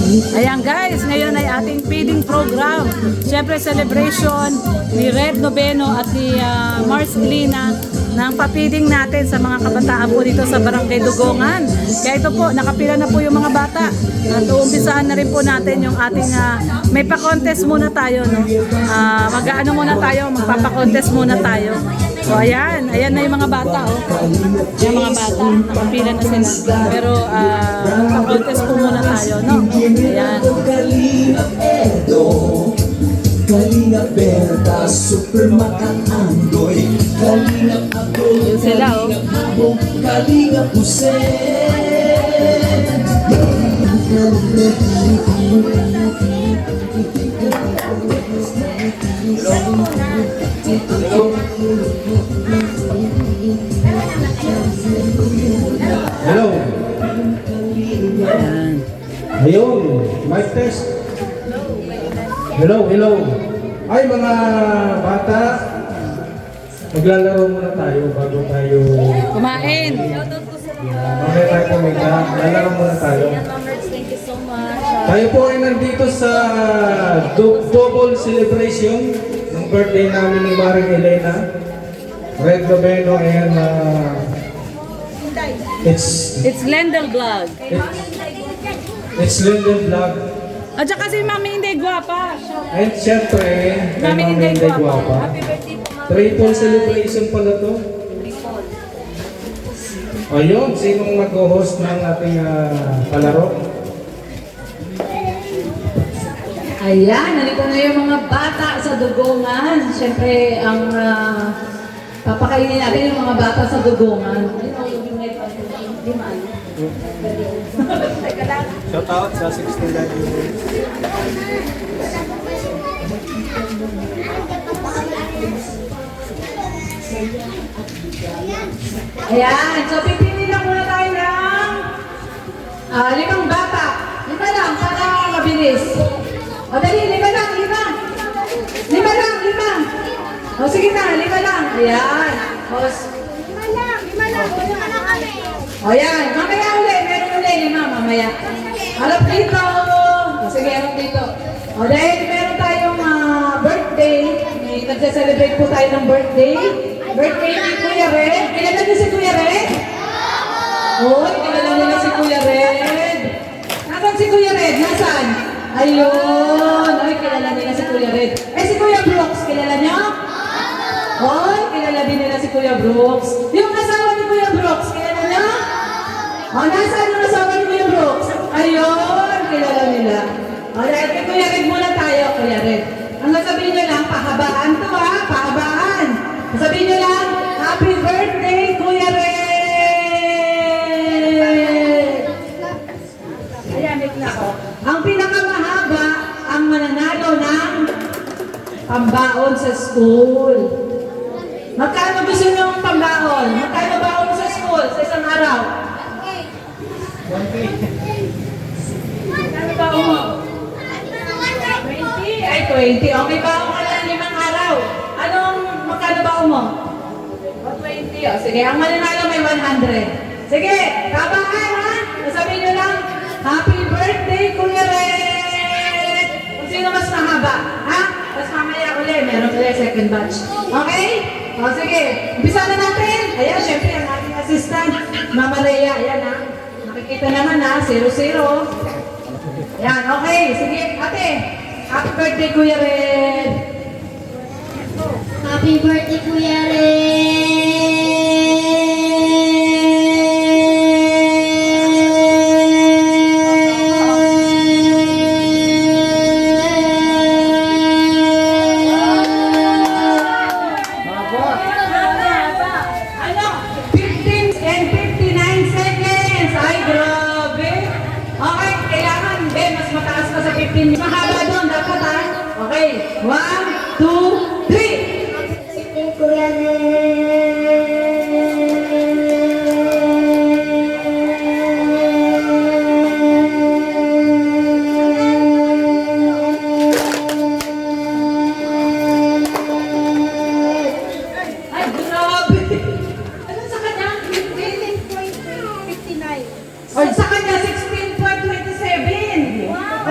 Ayan guys, ngayon ay ating feeding program. Siyempre celebration ni Red Noveno at ni Mars Lina ng pa-feeding natin sa mga kabataan po dito sa Barangay Dugongan. Kaya ito po, nakapila na po yung mga bata. At uumpisaan na rin po natin yung ating, may pa-contest muna tayo. No? Mag-ano muna tayo, magpapa-contest muna tayo. So ayan, ayan na yung mga bata. Oh. Yung mga bata, nakapila na sila. Pero pa-contest po muna tayo. No? Ayan. Kalinga Berta, super makaanggoy. Kalinga Agoy, yun sila, oh. Kalinga Habong, Kalinga Pusen. Hello. Ayun, mic test. Hello, hello. Ay mga bata, maglalaro muna tayo bago tayo Kumain. mamaya tayo kumita. Lalaro muna tayo. Thank you so much. Tayo po ay nandito sa double celebration ng birthday namin ni Maring Elena, Red Noveno, and It's Lendel Vlog. it's Linden Vlog. At saka si Mami Inday Guapa. And syempre, kay Mami Mami Inday Inday Guapa. Guapa. Happy birthday po, Ma'am. Triple celebration pala to. Ayun, sinong mag-host ng ating palaro? Ayan, nandito na yung mga bata sa Dugongan. Siyempre, ang papakainin natin yung mga bata sa Dugongan. Hindi man. Shout out sa 69 viewers. Ayan, so pipili lang muna tayo ng 5 bata. 5 lang, para mabilis. O dali, 5 lang, 5. 5 lang, 5. O sige na, 5 lang. Ayan. O, o yan, mamaya uli, meron uli, 5, mamaya. Harap dito. O sige, harap dito. O dahil meron tayong birthday, may nagsa-celebrate po tayo ng birthday. Birthday ni Kuya Red. Kilala niyo si Kuya Red? Oo, kilala nila si Kuya Red. Nasaan si Kuya Red? Nasaan? Ayun. Ay, kilala nila si Kuya Red. Eh, si Kuya Brooks, kilala niyo? Oy, kilala din nila si Kuya Brooks. Yung asawa ni Kuya Brooks, kilala niyo? O, nasaan yung asawa ni Kuya Brooks? Ayun, kilala nila. O, dahil kay Kuya Red muna tayo, Kuya Red. Ang sasabihin niyo lang, pahabaan to pahabaan. Sabihin niyo lang, Happy Birthday, Kuya Red! Ayan, wait lang ako. Ang pinakamahaba, ang mananalo ng pambaon sa school. Magkano gusto niyo ng pambaon? Magkano baon sa school sa isang araw? 1K. Magkano baon mo? 20? Ay, 20. Okay, baon ka na 5 araw. Anong magkano baon mo? 20. O, sige, ang mananalo may 100. Sige, kabahan ha? Sabihin nyo lang, Happy Birthday, Kuya Red! Kung sino mas mahaba, ha? Tapos mamaya uli, meron uli second batch. Okay? O, sige, umpisa na natin. Ayan, syempre, ang ating assistant, Mama Rhea. Ayan ha. Nakikita naman ha, 0-0. Ayan, okay. Sige, ate. Happy birthday, Kuya Red! Happy birthday, Kuya Ano? 15 and 59 seconds. Ay, grabe. Okay, kailangan, Ben, mas mataas pa sa 15. Mahaba doon, dapat ha? Okay, 1, 2, 3. Kuya Ay, grabe. Ano sa kanya? 15.59. O, sa kanya, 16.27. Wow!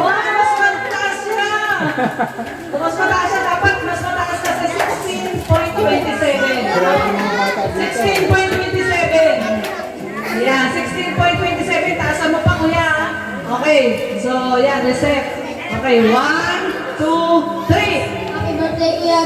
Kung mas mataas siya, dapat mas mataas ka sa 16.27. 16.27. Ayan, 16.27. Taasan mo pa, kuya. Okay, so yan, reset. Okay, 1, 2, 3. Happy birthday, Kuya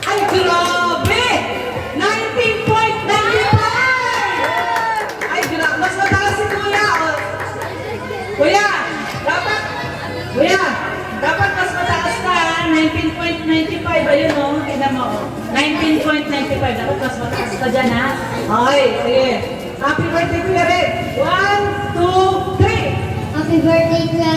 Ay, grabe! 19.95! Ay, grabe. Mas mataas si Kuya. Oh. Kuya, dapat mas mataas ka. 19.95. Ayun, oh. Tignan mo, oh. 19.95. Dapat mas mataas ka dyan, ha? Okay, sige. Happy birthday, Kuya Red. 1, 2, 3. Happy birthday, Kuya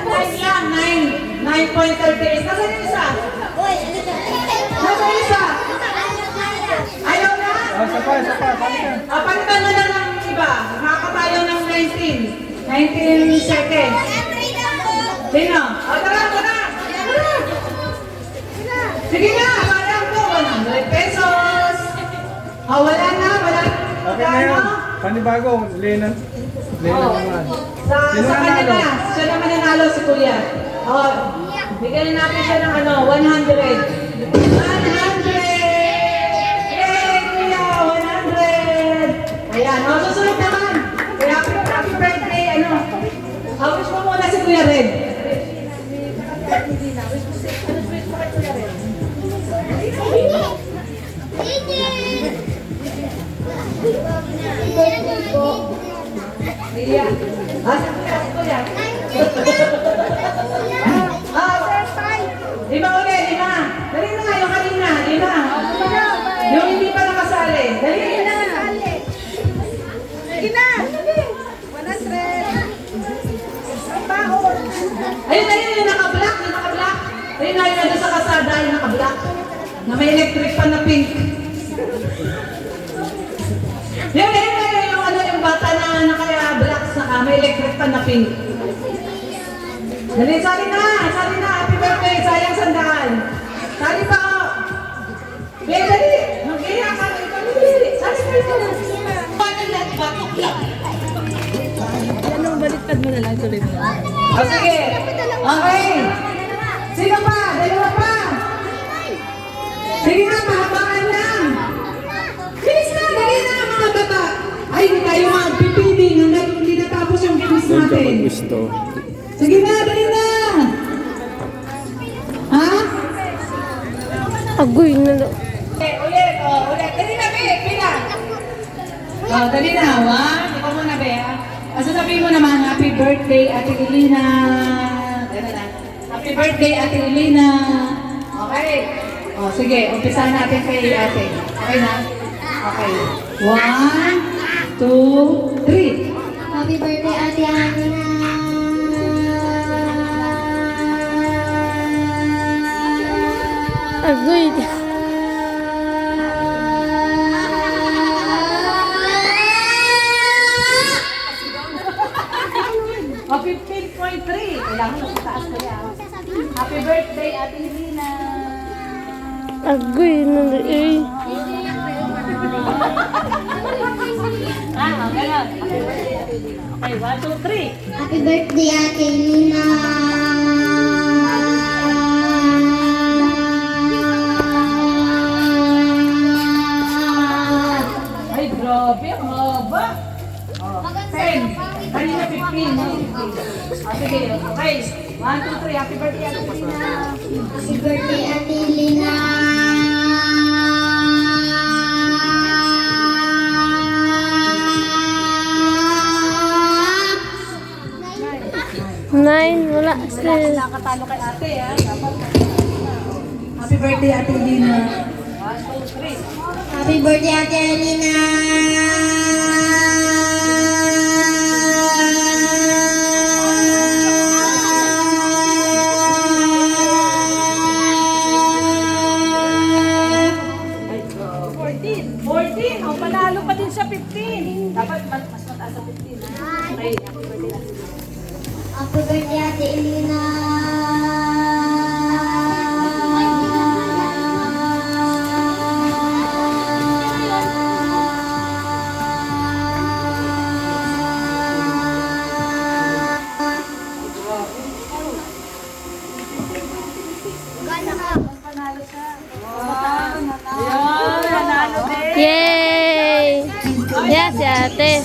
Nice lang, 9.38. Nasaan yung isa? Nasaan yung isa? Ayaw na? Palitan na lang ng iba. Makakatayo ng 19 seconds. Sino? Tara! Sige na, parang po. 100 pesos. Wala na. Okay na yun. Panibago, Lena. Lena naman. Sa kanya na. Siya naman nanalo si Kuya. Bigyan natin siya ng 100. 100! Yay, Kuya! 100! Ayan, susunod naman. Kaya happy birthday, wish mo muna si Kuya Red. Iya. Si Kuya. Lima ulit, lima. Dali na nga yung kanina, lima. Yung hindi pa nakasali. Dali na. Sige na. 100. Ayun, yung naka-black. Ayun na yun sa kasada, yung naka-black. Na may electric pa na pink. Yung yung bata na naka-black sa may electric pa na pink. Dali, sali na. Happy birthday, sayang sandaan. Sali pa ako. Dali. Mag-iya ka. Sali kayo. Baliktad mo na lang, tuloy mo na. Sige. Okay. Sino pa? Dalawa pa. Sige na, pahabakan lang. Bilis na, dali na mga bata. Ay, hindi tayo magpipili hanggang hindi natapos yung quiz natin. Sige na, dali na. Ha? Agoy na lang. Ulit. Dali na, Be. Pila. Dali na. Ikaw muna, Be. Sasabihin mo naman, happy birthday, Ate Elina. Happy birthday, Ate Elina. Okay. Sige, umpisahan natin kay ate. Okay na? Okay. 1, 2, 3. Happy birthday, Ate Ana. Agoy. 15.3. Kailangan mo taas ko yan. Happy birthday, Ate Elina. Agoy na lang eh. Ganun. Okay, 1, 2, 3. Happy birthday, Ate Lina. Ay, grabe, ang haba. 10. Kanina 15. Sige, okay. 1, 2, 3. Happy birthday, Ate Elina. Happy birthday, Ate Lina. Nine, wala sila. Nakatalo kay ate, ha? Happy birthday, Ate Elina. 1, 2, 3. Happy birthday, Ate Lina. Ayun, nanalo din. Yay! Yes, si ate.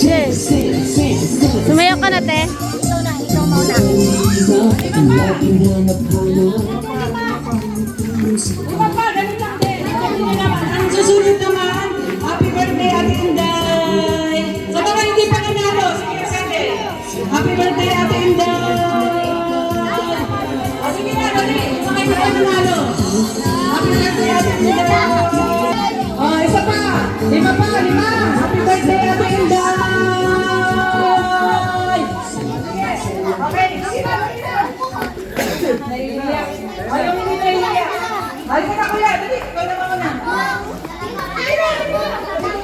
Yes. Sumayaw ka na, te. Ang susunod naman, happy birthday, Ate Inday! Sa mga hindi pa nanalo, sige, sige. Happy birthday, Ate Inday! O sige na, dali. Sa mga hindi pa nanalo. Happy birthday, Ate Inday! O, isa pa. Lima pa, lima. Happy birthday, Ate Inday! Okay, sige na, sige na. Naiiyak. Ayaw hindi naiiyak. Ay, ka na kuya, dali. Ikaw na muna.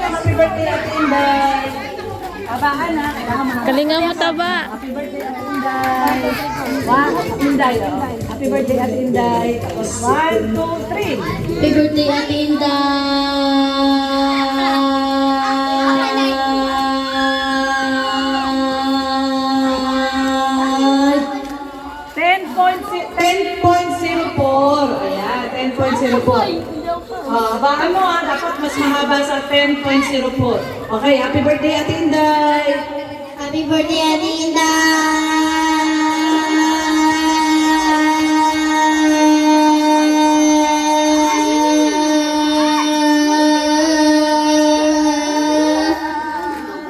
Happy birthday, Ate Inday. Abaan na, kailangan mga Kalinga mo taba. happy birthday, Ate Inday. Wow, Ate Inday, oh. Happy birthday, Ate Inday. Tapos, 1, 2, 3. Happy birthday, Ate Inday. 10.04. Ayan, 10.04. Baka mo dapat mas mahaba sa 10.04. Okay, happy birthday, Ate Inday. Happy birthday, Ate Inday.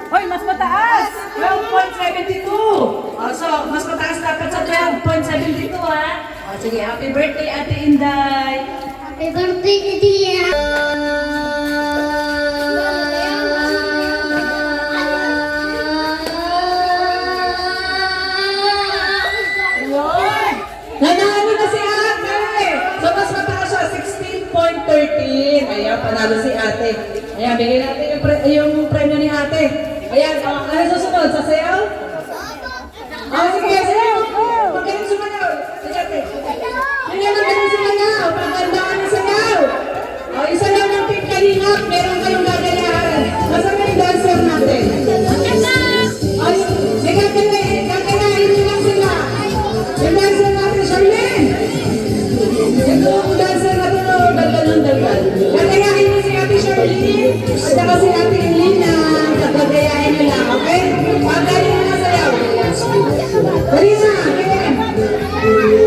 Hoy, mas mataas! 12.72! So, mas mataas dapat sa 12.72, ha? Sige, happy birthday, Ate Inday! Happy birthday, Tia. Nanalo na si Ate! So, mas mataas siya, 16.13. Ayan, panalo si Ate. Ayan, bigyan natin yung premyo ni Ate. Ayan, ano susunod? Sa sayaw? Sige, sayaw! Magaling sumayaw! Sige, Ate. Ayan, magaling sumayaw! Pagandaan ng sayaw! Isa lang ng Team Kalingap, meron kayong gagayahan. Nasaan na yung dancer natin? Ay, gagayahin nyo lang sila. Yung dancer natin, Charlene! Yung dancer natin, dalgal. Gagayahin nyo si Ate Charlene at saka si Ate Elena. Gagayahin nyo lang, okay? Pagaling nyo na sayaw. Dali na!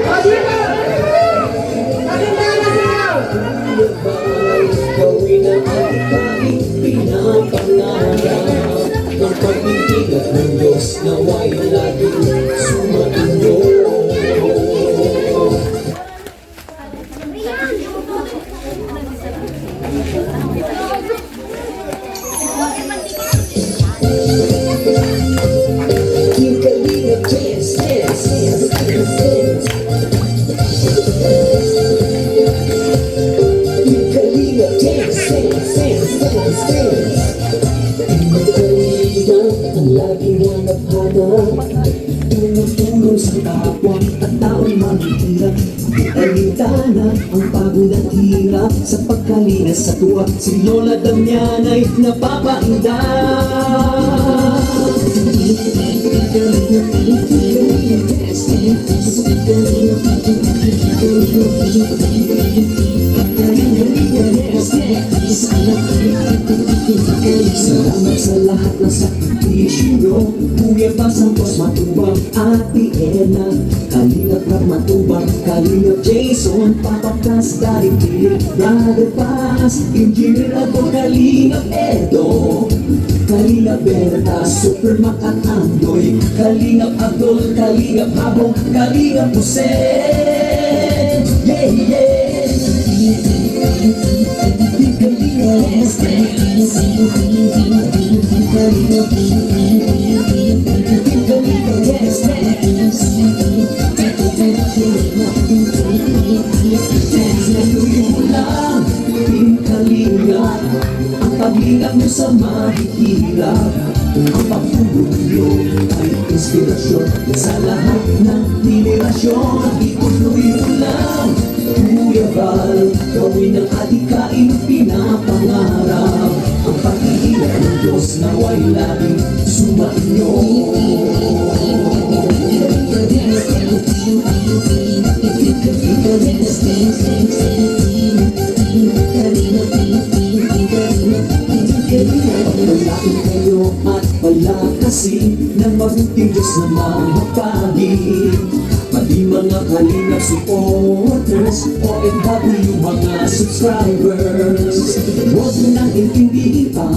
O, dito! Pagandaan na sayaw! Gawin ang ating pinapangarap ng pag-ibig at ng Diyos nawa'y laging sumainyo. Yung Kalingap, yes, yes, yes, yes, yes. Yung Kalingap, yes, yes, yes, yes, yes. Yung Kalingap, ang laging hanap-hanap, tumutulong sa kapwa at tao'y mahihirap. Alintana ang pagod at hirap sa pagkalinas sa tuwa. Si Lola Damiana'y napapainda. Salamat sa lahat ng sakripisyo nyo. Kuya Basangkos, Matubang, Ate Ena, Kalingap Rap, Matubang, Kalingap Jason, Papa Plas, Daddy Philip, Brother Paz, Engineer ako, Kalingap Edo, Kalingap Berta, Supermac at Andoy, Kalingap Abdul, Kalingap Habong, Kalingap Jose. Yeah, yeah. Ang paghingap mo sa mahihirap, ang pagtulong ay inspirasyon sa lahat ng henerasyon. Ituloy mo lang, Kuya Val, gawin ang adikain pinapangarap. Ang pag-iingat ng Diyos nawa'y laging sumainyo. Pagpalain kayo at palakasin ng mabuting Diyos na mahapagin. Pati mga kalingap supporters, OFW mga subscribers, huwag nang intindihin pa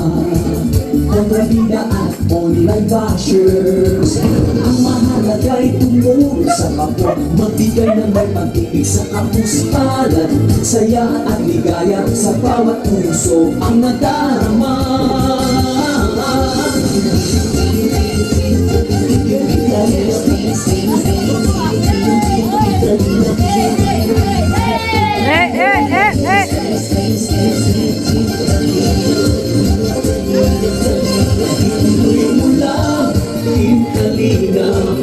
kontrabida at online bashers. Ang mahalaga'y tumulong sa kapwa, magbigay ng may pag-ibig sa kapuspalad, saya at ligaya sa bawat puso ang nadarama. Mula Team Kalingap,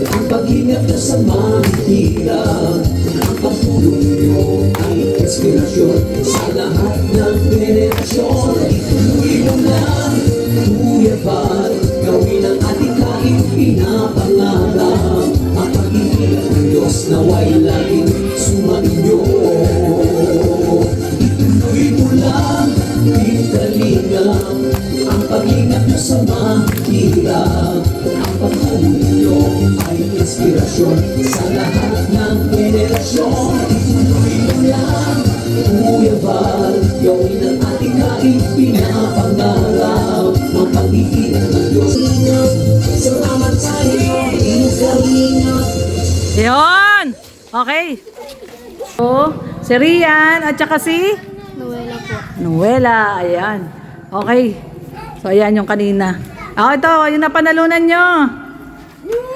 ang pag-ingat na sa mahihirap, ang pagtulong nyo ay inspirasyon sa lahat ng generasyon. Ituloy mo lang, Kuya Bal, gawin ang ating kaing pinapangarap. Ang pag-iingat ng Diyos nawa'y laging sumainyo. Ituloy mo lang, Team Kalingap, ang pag-ingat nyo sa mahirap, ang pagtulong nyo ay inspirasyon sa lahat ng generasyon. Ituloy mo lang, Kuya Bal, gawin ang ating kaing pinapangarap. Ang pag-iingat ng Diyos, salamat sa inyo, Team Kalingap. Yun! Okay. So, si Rian at saka si Nuwela po. Nuwela. Ayan. Okay. So, ayan yung kanina. Ito, yung napanalunan nyo.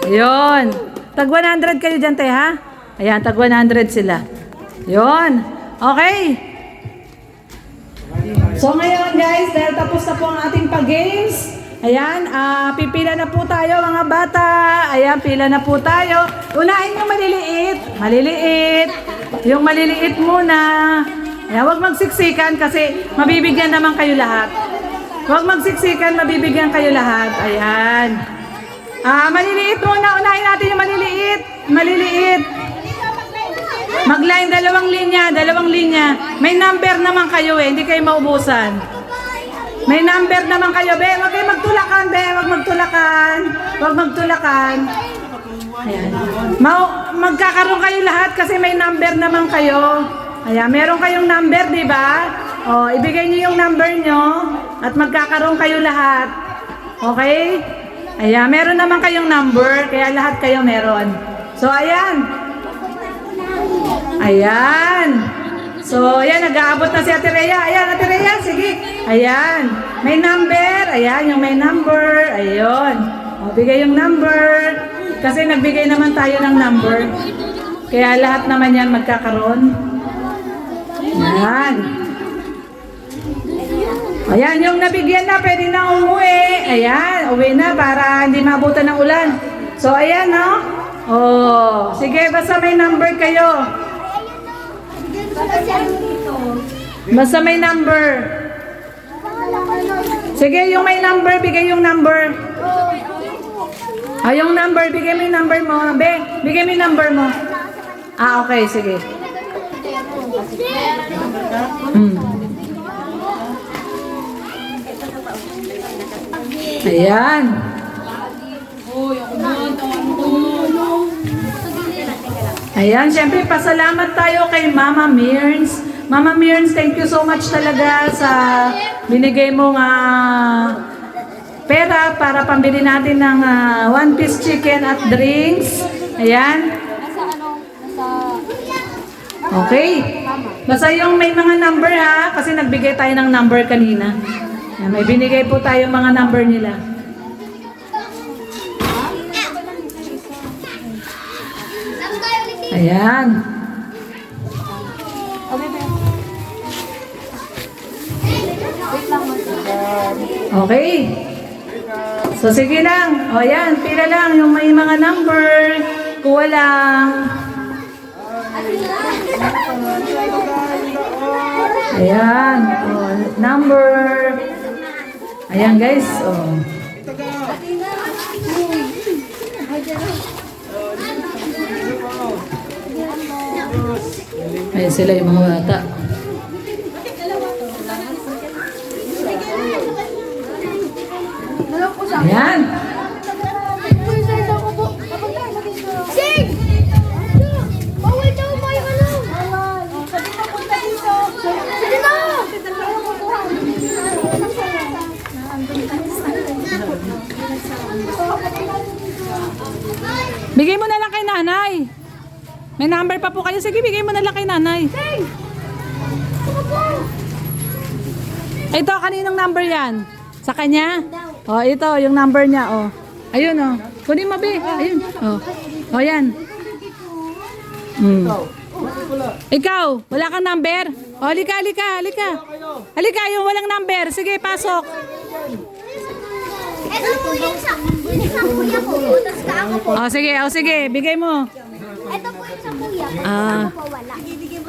Ayun. Tag 100 kayo dyan, te, ha? Ayan, tag 100 sila. Yun. Okay. So, ngayon, guys, dahil tapos na po ang ating pag-games, ayan, pipila na po tayo, mga bata. Ayan, pila na po tayo. Unahin yung maliliit. Maliliit. Yung maliliit muna. Ayan, huwag magsiksikan kasi mabibigyan naman kayo lahat. Huwag magsiksikan, mabibigyan kayo lahat. Ayan. Maliliit muna. Unahin natin yung maliliit. Maliliit. Mag-line, dalawang linya. May number naman kayo eh, hindi kayo maubusan. May number naman kayo, be. Huwag kayo magtulakan, be. Huwag magtulakan. Huwag magtulakan. Ayan. Magkakaroon kayo lahat kasi may number naman kayo. Ayan, meron kayong number, di ba? O, ibigay niyo yung number nyo at magkakaroon kayo lahat. Okay? Ayan, meron naman kayong number, kaya lahat kayo meron. So, ayan. Ayan. So, ayan, nag-aabot na si Ate Rhea. Ayan, Ate Rhea, sige. Ayan. May number. Ayan, yung may number. Ayun. O, bigay yung number. Kasi nagbigay naman tayo ng number. Kaya lahat naman yan magkakaroon. Ayan. Ayan, yung nabigyan na, pwede na umuwi. Ayan, uwi na para hindi maabutan ng ulan. So, ayan, no? Oh, sige, basta may number kayo. Basta may number. Sige, yung may number, bigay yung number. Yung number, bigay mo yung number mo. Be, bigay mo yung number mo. Okay, sige. Ayan. Ayan, syempre pasalamat tayo kay Mama Mearns. Mama Mearns, thank you so much talaga sa binigay mong pera para pambili natin ng one-piece chicken at drinks. Ayan. Okay. Basta yung may mga number ha, kasi nagbigay tayo ng number kanina. Ayan, may binigay po tayo mga number nila. Ayan. Okay. So, sige lang. O, ayan. Pila lang. Yung may mga number. Kuha lang. Ayan. O, number. Ayan guys, oh. Ayan sila yung mga bata. Ayan. Sing! Bawal daw may ano. Sabi mo punta dito. Sige na! Bigay mo na lang kay nanay. May number pa po kayo. Sige, bigay mo na lang kay nanay. Ito, kaninong number yan? Sa kanya? Oh, ito, yung number niya, oh. Ayun, oh. Kunin mo, be. Ayun, oh. Oh, yan. Ikaw, wala kang number? Oh, halika. Halika, yung walang number. Sige, pasok. Ito po yung sa kuya ko. Tapos ka ako po. Oh, sige, bigay mo. Ito po yung sa kuya ko. Ah. Ako po wala.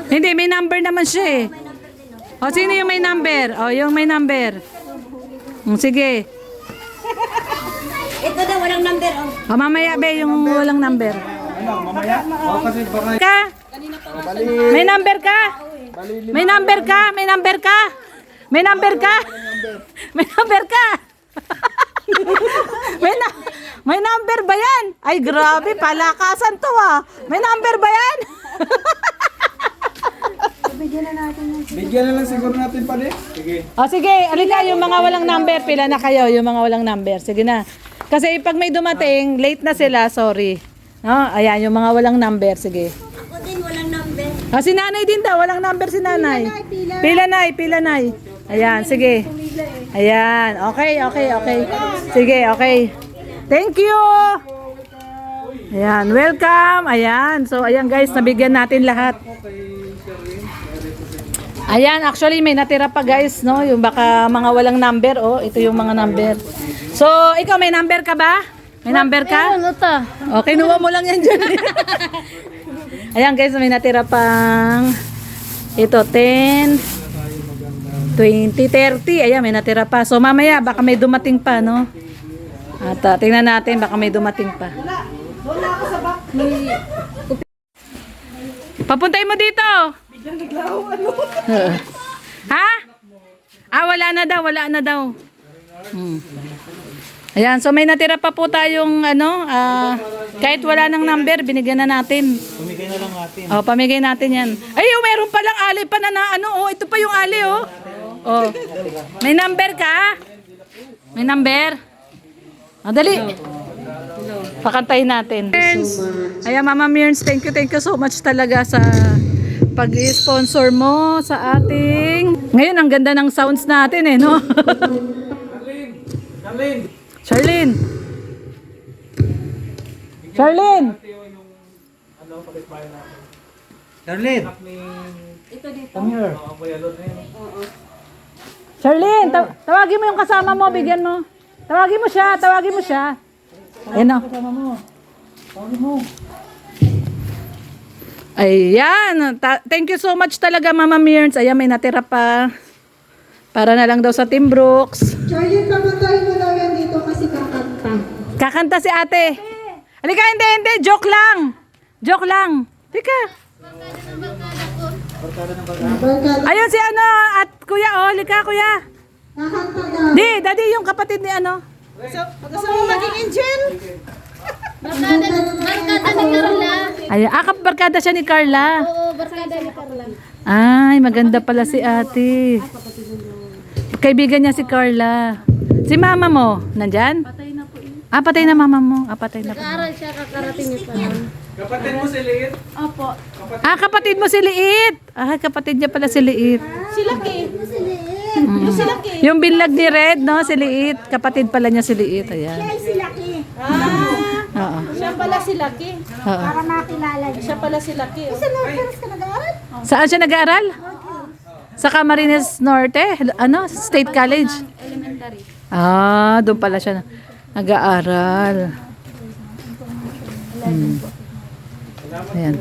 Hindi, may number naman siya eh. O, sino yung may number? O, yung may number. Sige. Ito daw walang number. O, mamaya be, yung walang number. Mamaya? O, kasi baka... Ka? May number ka? May number ka? May number ka? May number ka? May number ka? May number ba yan? Ay, grabe, palakasan to ah. May number ba yan? Bigyan na lang siguro natin pa din. Sige. O sige, alika yung mga walang number. Pila na kayo yung mga walang number. Sige na. Kasi pag may dumating, late na sila, sorry. No? Ayan, yung mga walang number. Sige. Ako din walang number. O si nanay din daw, walang number si nanay. Pila nay. Ayan, sige. Ayan, okay. Sige, okay. Thank you. Ayan, welcome. Ayan, so ayan guys, nabigyan natin lahat. Ayan, actually may natira pa guys, no? Yung baka mga walang number, oh. Ito yung mga number. So, ikaw may number ka ba? May number ka? Ano to? Okay, kinuha mo lang yan dyan. Ayan guys, may natira pang ito, 10, 20, 30. Ayan, may natira pa. So, mamaya, baka may dumating pa, no? At tingnan natin, baka may dumating pa. Papuntay mo dito. Ha? Ah, wala na daw. Ayan, so may natira pa po tayong kahit wala ng number, binigyan na natin. Pamigay na lang natin. Oh, pamigay natin yan. Ay, meron pa lang ali pa na ito pa yung ali, oh. Oh. May number ka? May number? Oh, dali. Pakantayin natin. Ayan, Mama Mirns, thank you so much talaga sa pag-sponsor mo sa ating... Ngayon, ang ganda ng sounds natin eh, no? Charlene! Charlene! Come here. Charlene, tawagin mo yung kasama mo, bigyan mo. Tawagin mo siya. Ayan o. Tawagin mo. Ayan. Thank you so much talaga, Mama Mirns. Ayan, may natira pa. Para na lang daw sa Team Brooks. Charlie, pamatay mo daw yan dito kasi kakanta. Kakanta si ate. Halika, hindi. Joke lang. Halika. Barkada. Ayun si at kuya, oh. Halika, kuya. Kakanta daw. Daddy, yung kapatid ni Barkada ni Carla. Ayan, barkada siya ni Carla. Oo, barkada ni Carla. Ay, maganda pala si ate. Kaibigan niya si Carla. Si mama mo, nandyan? Patay na po. Patay na mama mo. Patay na po. Nag-aaral siya, kakarating niya pa lang. Kapatid mo si Liit? Opo. Kapatid mo si Liit. Kapatid niya pala si Liit. Si Laki. Si Laki. Yung binlag ni Red, no? Si Liit. Kapatid pala niya si Liit. Ayan. Si Lucky. Oo. Siya pala si Laki. Oo. Para makilala niya. Siya pala si Laki. Sa Northern ka nag-aaral? Saan siya nag-aaral? Sa Camarines Norte? State College? Elementary. Doon pala siya nag-aaral. Ayan.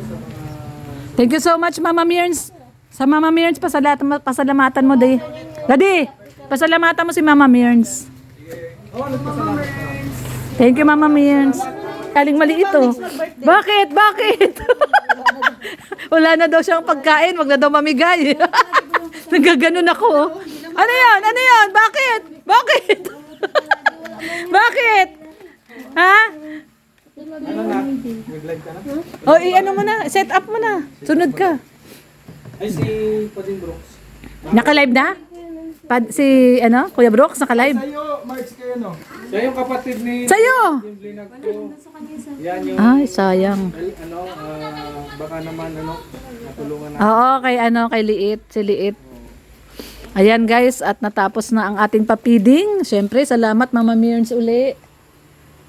Thank you so much, Mama Mirns. Sa Mama Mirns, pasalamatan mo, Daddy. Pasalamatan mo si Mama Mearns. Thank you, Mama Mearns. Kaling mali ito. Bakit? Bakit? Wala na daw siyang pagkain. Wag na daw mamigay. Nagaganon ako. Ano yan? Ano yan? Bakit? Bakit? Bakit? Ha? Ano na? Nag-live ka na? O, ano mo na. Set up mo na. Sunod ka. Ay, si Pading Brooks. Naka-live na? Si, Kuya Brooks, naka-live? Siya yung kapatid ni Sa'yo! Jim Blinag ko. Yan yung, Ay, sayang. baka naman, natulungan na. Oo, kay Liit, si Liit. Ayan guys, at natapos na ang ating papiding. Siyempre, salamat Mama Mearns uli.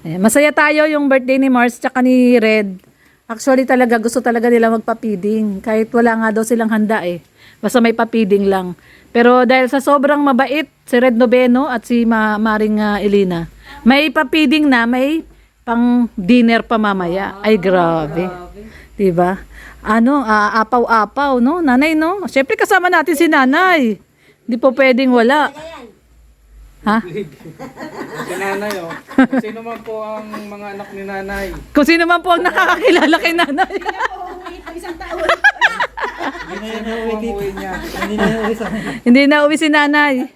Ayan, masaya tayo yung birthday ni Mars tsaka ni Red. Actually talaga, gusto talaga nila magpapiding. Kahit wala nga daw silang handa eh. Basta may papiding lang. Pero dahil sa sobrang mabait, si Red Noveno at si Maring Elena, may papiding na, may pang dinner pa mamaya. Ay, grabe. Diba? Apaw-apaw, no? Nanay, no? Siyempre kasama natin si nanay. Hindi po pwedeng wala. Ha? Si nanay, oh. Sino man po ang mga anak ni nanay? Kung sino man po ang nakakakilala kay nanay. Sino po ang uwi niya? Hindi na uwi si nanay.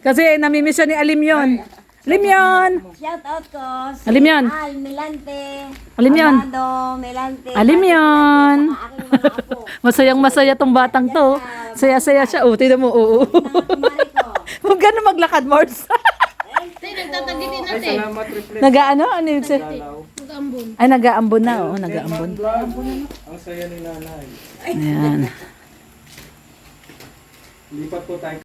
Kasi namimiss siya ni Alimyon. Alimyon! Shout out ko. Si Alimyon! Al Milante. Alimyon! Amado Milante. Alimyon! Aking mga apo. Masayang masaya tong batang to. Saya-saya siya. Oh, tignan mo. Oo. Kumari ko. Huwag ka na maglakad, Mars. Ay, salamat, reflect. Nag-ano? Ano yung Ay, nag-aambon na. Oo, nag-aambon. Ang saya ni nanay. Ayan. Lipat po tayo.